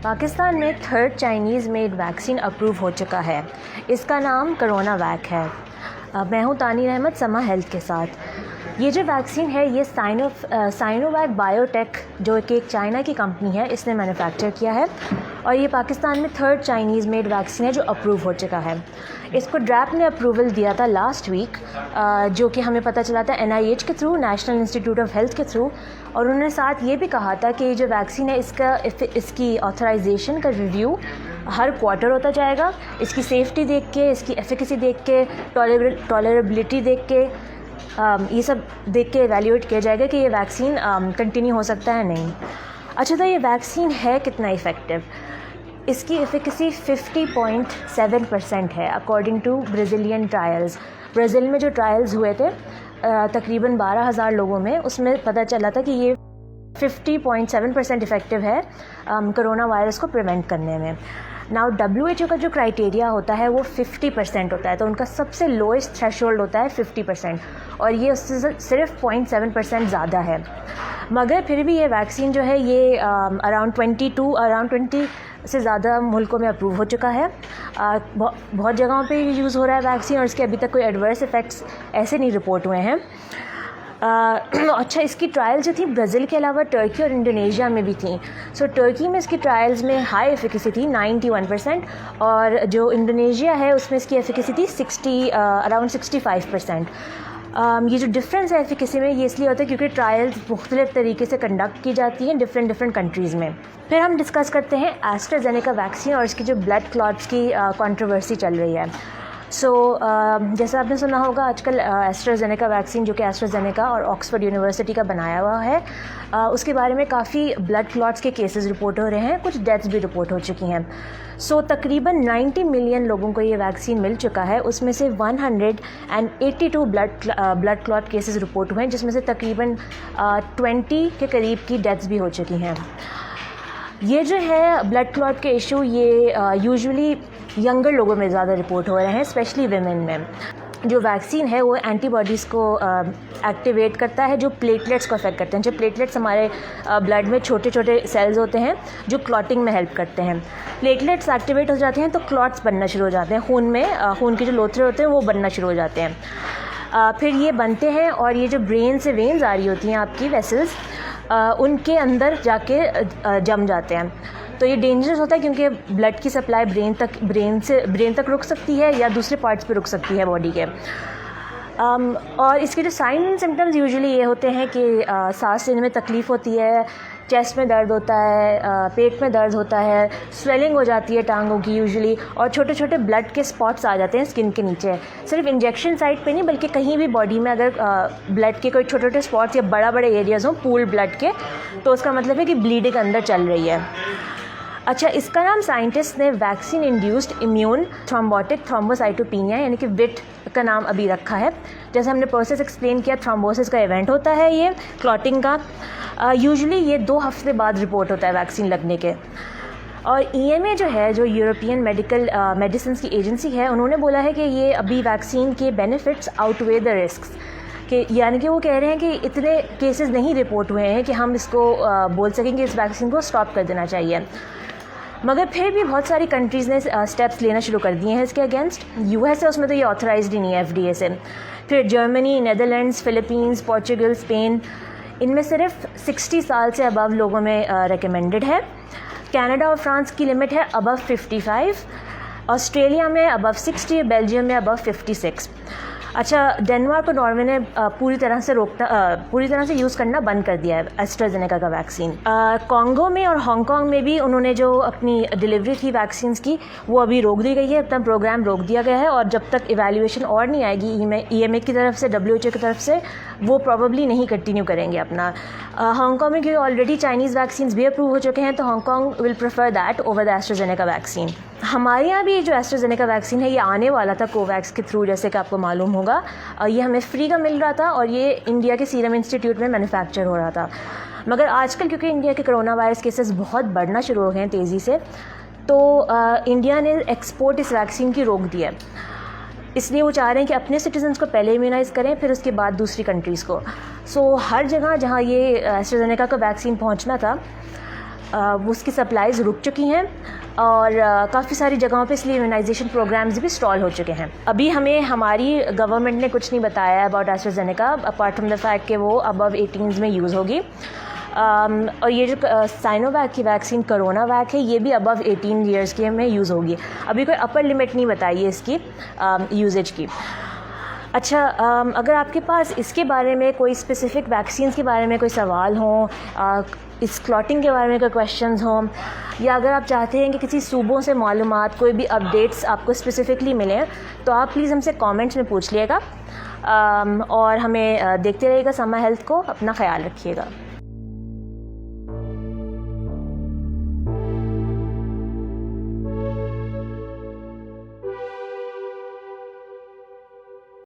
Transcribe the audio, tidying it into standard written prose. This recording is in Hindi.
पाकिस्तान में third Chinese made vaccine approve हो चुका है। इसका नाम कोरोना वैक है। मैं हूँ तानीर अहमद समा हेल्थ के साथ। ये जो वैक्सीन है ये साइनोवैक बायोटेक जो कि एक चाइना की कंपनी है, इसने मैन्युफैक्चर किया है और ये पाकिस्तान में थर्ड चाइनीज़ मेड वैक्सीन है जो अप्रूव हो चुका है। इसको ड्रैप ने अप्रूवल दिया था लास्ट वीक, जो कि हमें पता चला था NIH के through, national institute of health के थ्रू। और उन्होंने साथ ये भी कहा था कि ये जो वैक्सीन है इसकी ऑथराइजेशन का रिव्यू हर क्वार्टर होता जाएगा। इसकी सेफ्टी देख के, इसकी एफिकेसी देख के, टॉलरेबिलिटी देख के, ये सब देख के एवेल्यूएट किया जाएगा कि ये वैक्सीन कंटिन्यू हो सकता है नहीं। अच्छा, तो ये वैक्सीन है कितना इफ़ेक्टिव? इसकी एफिकेसी 50.7% है according to Brazilian trials. Brazil में जो ट्रायल्स हुए थे तकरीबन 12,000 लोगों में, उसमें पता चला था कि ये 50.7% इफ़ेक्टिव है कोरोना वायरस को प्रिवेंट करने में। नाउ WHO का जो क्राइटेरिया होता है वो 50% होता है, तो उनका सबसे लोएस्ट थ्रेशोल्ड होता है 50% और ये उससे सिर्फ 0.7% ज़्यादा है। मगर फिर भी ये वैक्सीन जो है ये अराउंड 20 से ज़्यादा मुल्कों में अप्रूव हो चुका है। बहुत जगहों पे यूज़ हो रहा है वैक्सीन और इसके अभी तक कोई एडवर्स इफ़ेक्ट्स ऐसे नहीं रिपोर्ट हुए हैं। अच्छा, इसकी ट्रायल जो थी ब्राज़ील के अलावा टर्की और इंडोनेशिया में भी थी। सो टर्की में इसकी ट्रायल्स में हाई एफिकेसी थी 91% और जो इंडोनेशिया है उसमें इसकी एफिकेसी थी अराउंड 65%। ये जो डिफरेंस है एफिकेसी में ये इसलिए होता है क्योंकि ट्रायल्स मुख्तलिफ तरीके से कंडक्ट की जाती हैं डिफरेंट कंट्रीज़ में। फिर हम डिस्कस करते हैं एस्ट्राजेनेका वैक्सीन और इसकी जो ब्लड क्लॉट्स की कंट्रोवर्सी चल रही है। जैसा आपने सुना होगा आजकल एस्ट्राजेनेका वैक्सीन जो कि एस्ट्राजेनेका और ऑक्सफोर्ड यूनिवर्सिटी का बनाया हुआ है, उसके बारे में काफ़ी ब्लड क्लॉट्स के केसेस रिपोर्ट हो रहे हैं, कुछ डेथ्स भी रिपोर्ट हो चुकी हैं। तकरीबन 90 मिलियन लोगों को ये वैक्सीन मिल चुका है, उसमें से 182 ब्लड क्लॉट केसेस रिपोर्ट हुए हैं, जिसमें से तकरीबन 20 के करीब की डेथ्स भी हो चुकी हैं। ये जो है ब्लड क्लॉट के इशू ये यूजुअली यंगर लोगों में ज़्यादा रिपोर्ट हो रहे हैं, स्पेशली विमेन में। जो वैक्सीन है वो एंटीबॉडीज़ को एक्टिवेट करता है जो प्लेटलेट्स को अफेक्ट करते हैं। जो प्लेटलेट्स हमारे ब्लड में छोटे छोटे सेल्स होते हैं जो क्लॉटिंग में हेल्प करते हैं। प्लेटलेट्स एक्टिवेट हो जाते हैं तो क्लॉट्स बनना शुरू हो जाते हैं खून में, खून के जो लोथड़े होते हैं वो बनना शुरू हो जाते हैं। फिर ये बनते हैं और ये जो ब्रेन से वेन्स आ रही होती हैं आपकी वेसल्स, उनके अंदर जाके जम जाते हैं। तो ये डेंजरस होता है क्योंकि ब्लड की सप्लाई ब्रेन तक रुक सकती है या दूसरे पार्ट्स पे रुक सकती है बॉडी के। और इसके जो साइन एंड सिम्टम्स यूजुअली ये होते हैं कि सांस लेने में तकलीफ़ होती है, चेस्ट में दर्द होता है, पेट में दर्द होता है, स्वेलिंग हो जाती है टांगों की यूजुअली, और छोटे छोटे ब्लड के स्पॉट्स आ जाते हैं स्किन के नीचे। सिर्फ इंजेक्शन साइट पे नहीं बल्कि कहीं भी बॉडी में अगर ब्लड के कोई छोटे छोटे स्पॉट्स या बड़े एरियाज़ हों पूल ब्लड के, तो उसका मतलब है कि ब्लीडिंग अंदर चल रही है। अच्छा, इसका नाम साइंटिस्ट ने vaccine induced immune thrombotic thrombocytopenia यानी कि विट का नाम अभी रखा है। जैसे हमने प्रोसेस एक्सप्लेन किया, थ्रोम्बोसिस का इवेंट होता है ये क्लॉटिंग का। यूजुअली ये 2 हफ्ते बाद रिपोर्ट होता है वैक्सीन लगने के। और EMA जो है, जो यूरोपियन मेडिसिन की एजेंसी है, उन्होंने बोला है कि ये अभी वैक्सीन के बेनिफिट्स आउटवे द रिस्क्स, कि यानी कि वो कह रहे हैं कि इतने केसेस नहीं रिपोर्ट हुए हैं कि हम इसको बोल सकें कि इस वैक्सीन को स्टॉप कर देना चाहिए। मगर फिर भी बहुत सारी कंट्रीज़ ने स्टेप्स लेना शुरू कर दिए हैं इसके अगेंस्ट। US है, उसमें तो ये ऑथराइज्ड ही नहीं है FDA से। फिर Germany, Netherlands, Philippines, Portugal, Spain, इनमें सिर्फ 60 साल से अबव लोगों में रिकमेंडेड है। कनाडा और फ्रांस की लिमिट है अबव 55, ऑस्ट्रेलिया में अबव 60, बेल्जियम में अबव 56। अच्छा, डेनमार्क और नॉर्वे ने पूरी तरह से यूज़ करना बंद कर दिया है एस्ट्राजेनेका का वैक्सीन। कॉन्गो में और हांगकांग में भी उन्होंने जो अपनी डिलीवरी थी वैक्सीन्स की वो अभी रोक दी गई है, अपना प्रोग्राम रोक दिया गया है। और जब तक इवैल्यूएशन और नहीं आएगी EMA की तरफ से, WHO की तरफ से, वो प्रॉबली नहीं कंटिन्यू करेंगे अपना। हांगकांग में क्योंकि ऑलरेडी चाइनीज़ वैक्सीन्स भी अप्रूव हो चुके हैं, तो Hong Kong will prefer that over the AstraZeneca vaccine. हमारे यहाँ भी जो एस्ट्राजेनेका वैक्सीन है ये आने वाला था कोवैक्स के थ्रू, जैसे कि आपको मालूम होगा। ये हमें फ्री का मिल रहा था और ये इंडिया के सीरम इंस्टीट्यूट में मैन्युफैक्चर हो रहा था। मगर आजकल क्योंकि इंडिया के कोरोना वायरस केसेस बहुत बढ़ना शुरू हो गए हैं तेज़ी से, तो इंडिया ने एक्सपोर्ट इस वैक्सीन की रोक दी है। इसलिए वो चाह रहे हैं कि अपने सिटीजन्स को पहले इम्यूनाइज़ करें, फिर उसके बाद दूसरी कंट्रीज़ को। हर जगह जहाँ ये एस्ट्राजेनेका का वैक्सीन पहुँचना था उसकी सप्लाईज़ रुक चुकी हैं और काफ़ी सारी जगहों पे इसलिए इम्यूनाइजेशन प्रोग्राम्स भी स्टॉल हो चुके हैं। अभी हमें हमारी गवर्नमेंट ने कुछ नहीं बताया about AstraZeneca apart from the fact कि वो अबव 18 में यूज़ होगी। और ये जो साइनोवैक की वैक्सीन कोरोना वैक है ये भी अबव 18 ईयर्स के में यूज़ होगी। अभी कोई अपर लिमिट नहीं बताई है इसकी यूजेज की। अच्छा, अगर आपके पास इसके बारे में कोई स्पेसिफ़िक वैक्सीन्स के बारे में कोई सवाल हों, इस क्लॉटिंग के बारे में कोई क्वेश्चंस हों, या अगर आप चाहते हैं कि किसी सूबों से मालूमात कोई भी अपडेट्स आपको स्पेसिफ़िकली मिलें तो आप प्लीज़ हमसे कमेंट्स में पूछ लिएगा और हमें देखते रहिएगा समा हेल्थ को। अपना ख्याल रखिएगा।